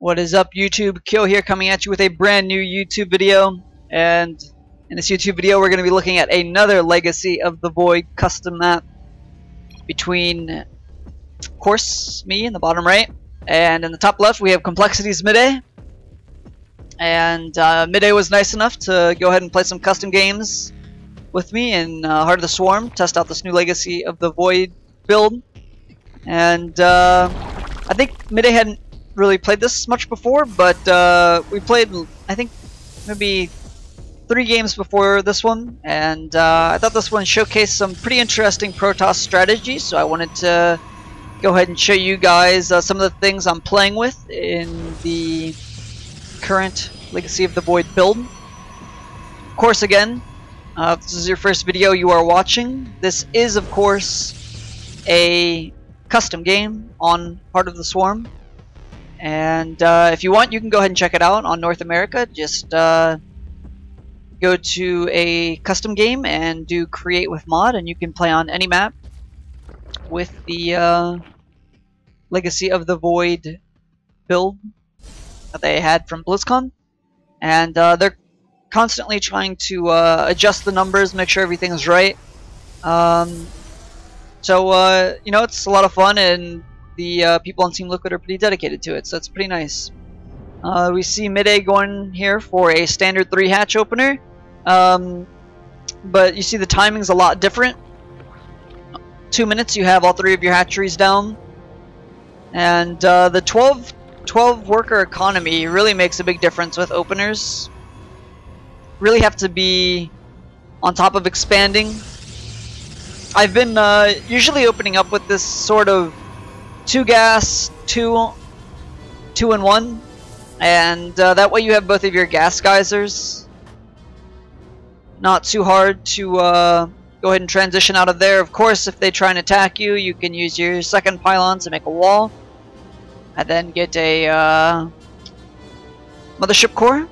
What is up, YouTube? Kill here, coming at you with a brand new YouTube video. And in this YouTube video we're going to be looking at another Legacy of the Void custom map between, of course, me in the bottom right, and in the top left we have coL.Midday. And Midday was nice enough to go ahead and play some custom games with me in Heart of the Swarm, test out this new Legacy of the Void build. And I think Midday hadn't really played this much before, but we played, I think, maybe 3 games before this one, and I thought this one showcased some pretty interesting Protoss strategies, so I wanted to go ahead and show you guys some of the things I'm playing with in the current Legacy of the Void build. Of course, again, if this is your first video you are watching, this is, of course, a custom game on Heart of the Swarm. And if you want, you can go ahead and check it out on North America. Just go to a custom game and do create with mod, and you can play on any map with the Legacy of the Void build that they had from BlizzCon. And they're constantly trying to adjust the numbers, make sure everything's right. So you know, it's a lot of fun, and the people on Team Liquid are pretty dedicated to it, so it's pretty nice. We see Midday going here for a standard 3 hatch opener, but you see the timing's a lot different. 2 minutes, you have all 3 of your hatcheries down, and the 12 worker economy really makes a big difference with openers. Really have to be on top of expanding. I've been usually opening up with this sort of 2 gas, 2 and 1, and that way you have both of your gas geysers. Not too hard to go ahead and transition out of there. Of course, if they try and attack you, you can use your second pylon to make a wall, and then get a mothership core,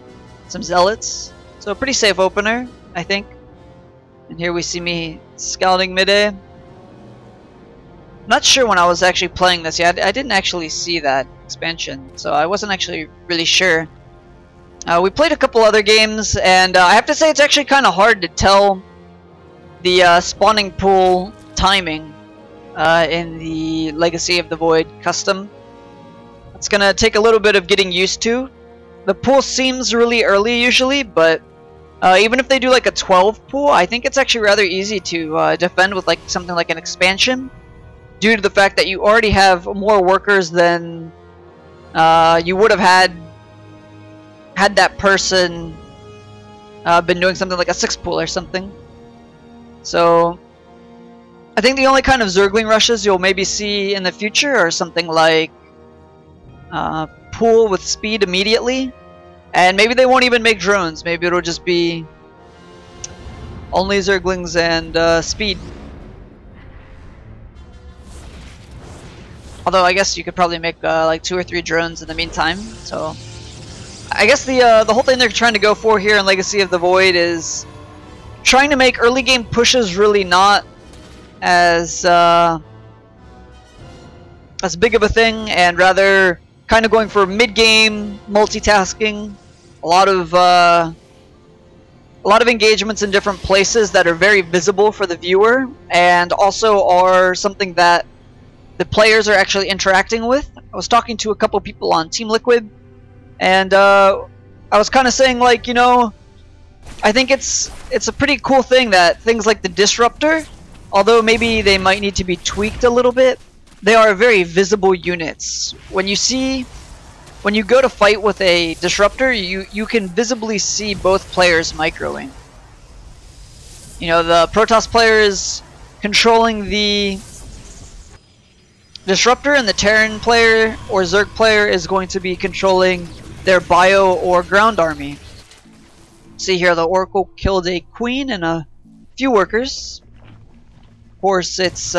some zealots. So a pretty safe opener, I think. And here we see me scouting Midday. Not sure when I was actually playing this yet. I didn't actually see that expansion, so I wasn't actually really sure. We played a couple other games, and I have to say it's actually kind of hard to tell the spawning pool timing in the Legacy of the Void custom. It's gonna take a little bit of getting used to. The pool seems really early usually, but even if they do like a 12 pool, I think it's actually rather easy to defend with like something like an expansion, due to the fact that you already have more workers than you would have had that person been doing something like a 6 pool or something. So I think the only kind of Zergling rushes you'll maybe see in the future are something like pool with speed immediately, and maybe they won't even make drones. Maybe it'll just be only Zerglings and speed. Although I guess you could probably make like 2 or 3 drones in the meantime. So I guess the whole thing they're trying to go for here in Legacy of the Void is trying to make early game pushes really not as big of a thing, and rather kind of going for mid game multitasking. A lot of engagements in different places that are very visible for the viewer, and also are something that the players are actually interacting with. I was talking to a couple people on Team Liquid, and I was kind of saying, like, you know, I think it's a pretty cool thing that things like the Disruptor, although maybe they might need to be tweaked a little bit, they are very visible units. When you go to fight with a Disruptor, you can visibly see both players microing. You know, the Protoss player is controlling the Disruptor, and the Terran player or Zerg player is going to be controlling their bio or ground army. See here, the Oracle killed a queen and a few workers. Of course, its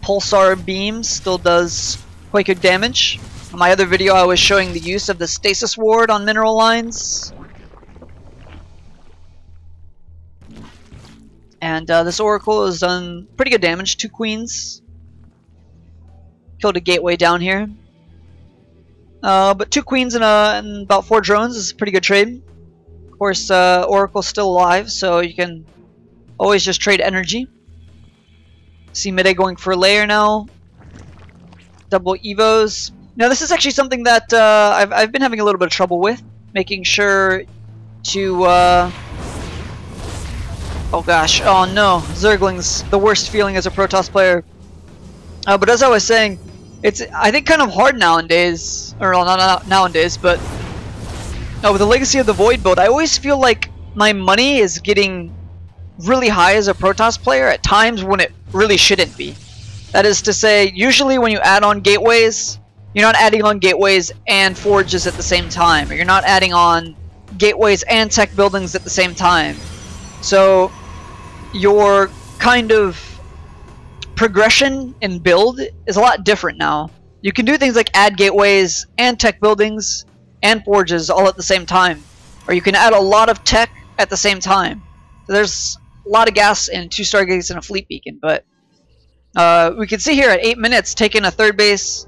pulsar beam still does quite good damage. In my other video, I was showing the use of the stasis ward on mineral lines. And this Oracle has done pretty good damage. 2 queens. Killed a gateway down here. But 2 queens and about 4 drones is a pretty good trade. Of course, Oracle's still alive, so you can always just trade energy. See Midday going for a layer now. Double evos. Now this is actually something that I've been having a little bit of trouble with, making sure to oh gosh, oh no, Zerglings, the worst feeling as a Protoss player. But as I was saying, it's I think kind of hard nowadays, or well, not nowadays, but with the Legacy of the Void build, I always feel like my money is getting really high as a Protoss player at times when it really shouldn't be. That is to say, usually when you add on gateways, you're not adding on gateways and forges at the same time, or you're not adding on gateways and tech buildings at the same time. So your kind of progression in build is a lot different now. You can do things like add gateways and tech buildings and forges all at the same time, or you can add a lot of tech at the same time. So there's a lot of gas in 2 Stargates and a fleet beacon, but we can see here at 8 minutes taking a 3rd base.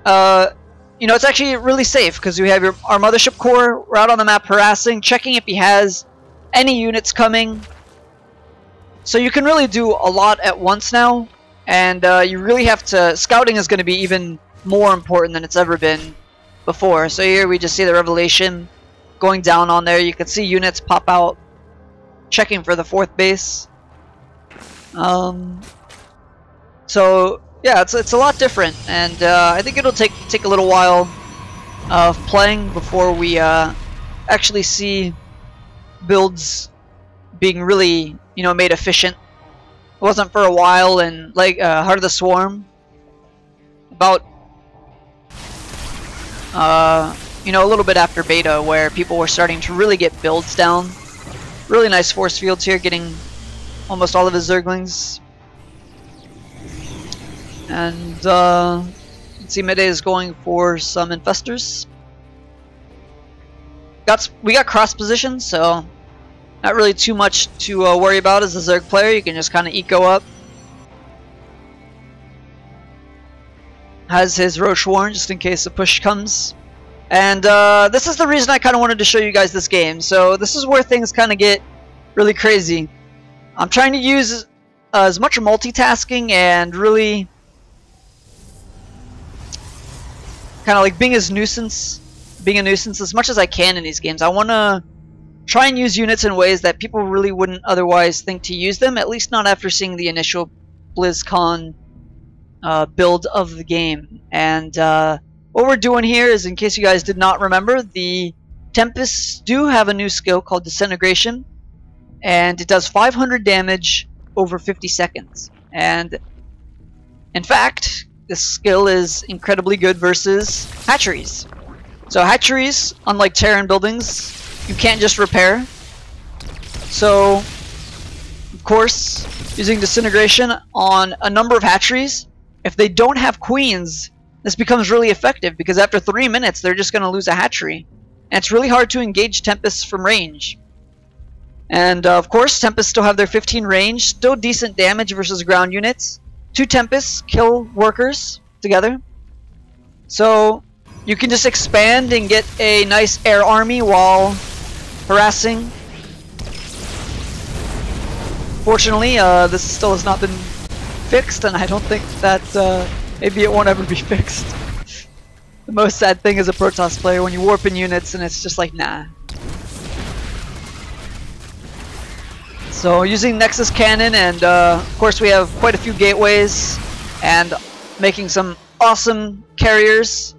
You know, it's actually really safe because we have our mothership core. We're out on the map harassing, checking if he has any units coming. So you can really do a lot at once now, and you really have to... Scouting is going to be even more important than it's ever been before. So here we just see the Revelation going down on there. You can see units pop out, checking for the 4th base. So yeah, it's a lot different, and I think it'll take a little while of playing before we actually see builds being really, you know, made efficient. It wasn't for a while in like Heart of the Swarm, about you know, a little bit after beta, where people were starting to really get builds down. Really nice force fields here, getting almost all of his Zerglings. And let's see, Midday is going for some infestors. We got cross positions, so not really too much to worry about as a Zerg player. You can just kind of eco up. Has his Roche Warren just in case a push comes. And this is the reason I kind of wanted to show you guys this game. So this is where things kind of get really crazy. I'm trying to use as much multitasking and really kind of like being a nuisance as much as I can in these games. I want to try and use units in ways that people really wouldn't otherwise think to use them, at least not after seeing the initial BlizzCon build of the game. And what we're doing here is, in case you guys did not remember, the Tempests do have a new skill called Disintegration, and it does 500 damage over 50 seconds. And in fact, this skill is incredibly good versus hatcheries. So hatcheries, unlike Terran buildings, you can't just repair. So, of course, using Disintegration on a number of hatcheries, if they don't have queens, this becomes really effective, because after 3 minutes, they're just going to lose a hatchery. And it's really hard to engage Tempests from range. And of course, Tempests still have their 15 range, still decent damage versus ground units. 2 Tempests kill workers together. So you can just expand and get a nice air army while harassing. Fortunately, this still has not been fixed, and I don't think that maybe it won't ever be fixed. The most sad thing as a Protoss player when you warp in units and it's just like, nah. So using Nexus Cannon, and of course we have quite a few gateways, and making some awesome carriers.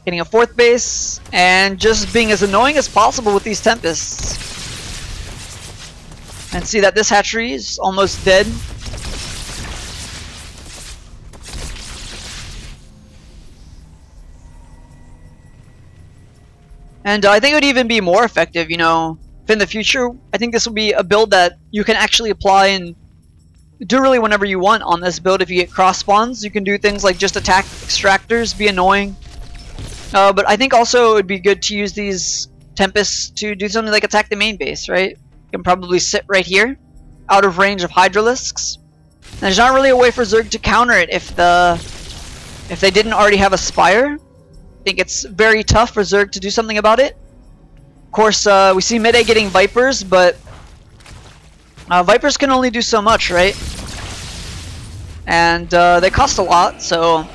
Getting a 4th base, and just being as annoying as possible with these Tempests. And see that this hatchery is almost dead. And I think it would even be more effective, you know, if in the future. I think this will be a build that you can actually apply and do really whenever you want on this build. If you get cross spawns, you can do things like just attack extractors, be annoying. But I think also it would be good to use these Tempests to do something like attack the main base, right? You can probably sit right here, out of range of Hydralisks. And there's not really a way for Zerg to counter it if the If they didn't already have a Spire, I think it's very tough for Zerg to do something about it. Of course, we see Midday getting Vipers, but Vipers can only do so much, right? And they cost a lot, so...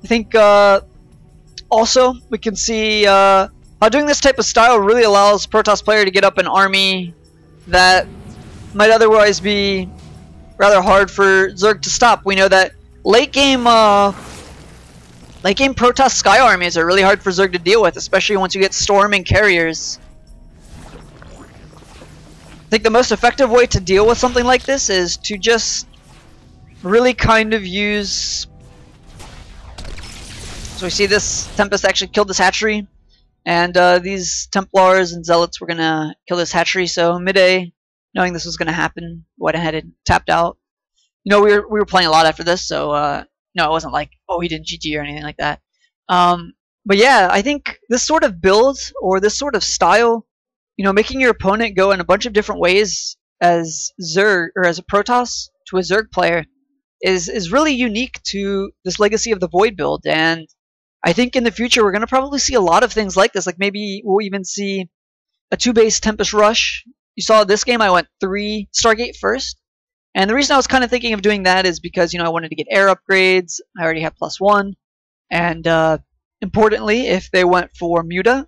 I think also we can see how doing this type of style really allows Protoss player to get up an army that might otherwise be rather hard for Zerg to stop. We know that late game Protoss Sky armies are really hard for Zerg to deal with, especially once you get Storm and Carriers. I think the most effective way to deal with something like this is to just really kind of use... So we see this Tempest actually killed this hatchery, and these Templars and Zealots were gonna kill this hatchery. So Midday, knowing this was gonna happen, went ahead and tapped out. You know, we were playing a lot after this, so no, it wasn't like, oh, he didn't GG or anything like that. But yeah, I think this sort of build or this sort of style, you know, making your opponent go in a bunch of different ways as Zerg or as a Protoss to a Zerg player is really unique to this Legacy of the Void build. And I think in the future we're going to probably see a lot of things like this. Like maybe we'll even see a 2-base Tempest rush. You saw this game I went 3 Stargate first. And the reason I was kind of thinking of doing that is because, you know, I wanted to get air upgrades. I already have +1. And importantly, if they went for Muta,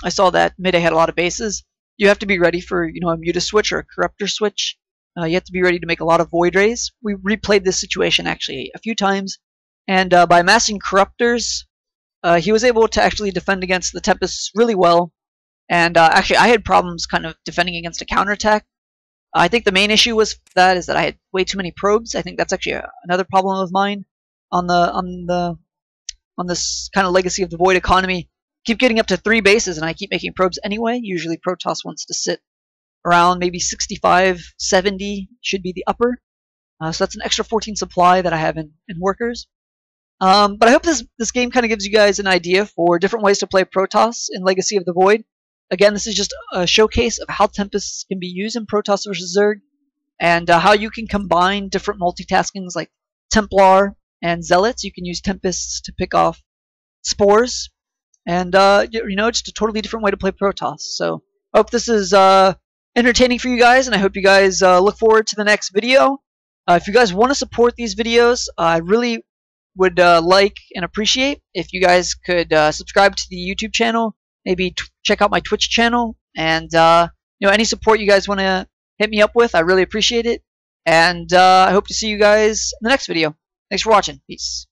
I saw that Midday had a lot of bases. You have to be ready for, you know, a Muta switch or a Corruptor switch. You have to be ready to make a lot of Void Rays. We replayed this situation actually a few times. And by amassing Corruptors, he was able to actually defend against the Tempest really well. And actually, I had problems kind of defending against a counterattack. I think the main issue was that is that I had way too many probes. I think that's actually another problem of mine on this kind of Legacy of the Void economy. Keep getting up to 3 bases, and I keep making probes anyway. Usually, Protoss wants to sit around maybe 65, 70 should be the upper. So that's an extra 14 supply that I have in workers. But I hope this game kind of gives you guys an idea for different ways to play Protoss in Legacy of the Void. Again, this is just a showcase of how Tempests can be used in Protoss versus Zerg, and how you can combine different multitaskings like Templar and Zealots. You can use Tempests to pick off spores, and you know, just a totally different way to play Protoss. So I hope this is entertaining for you guys, and I hope you guys look forward to the next video. If you guys want to support these videos, I really would like and appreciate if you guys could subscribe to the YouTube channel, maybe check out my Twitch channel, and you know, any support you guys want to hit me up with, I really appreciate it. And I hope to see you guys in the next video. Thanks for watching. Peace.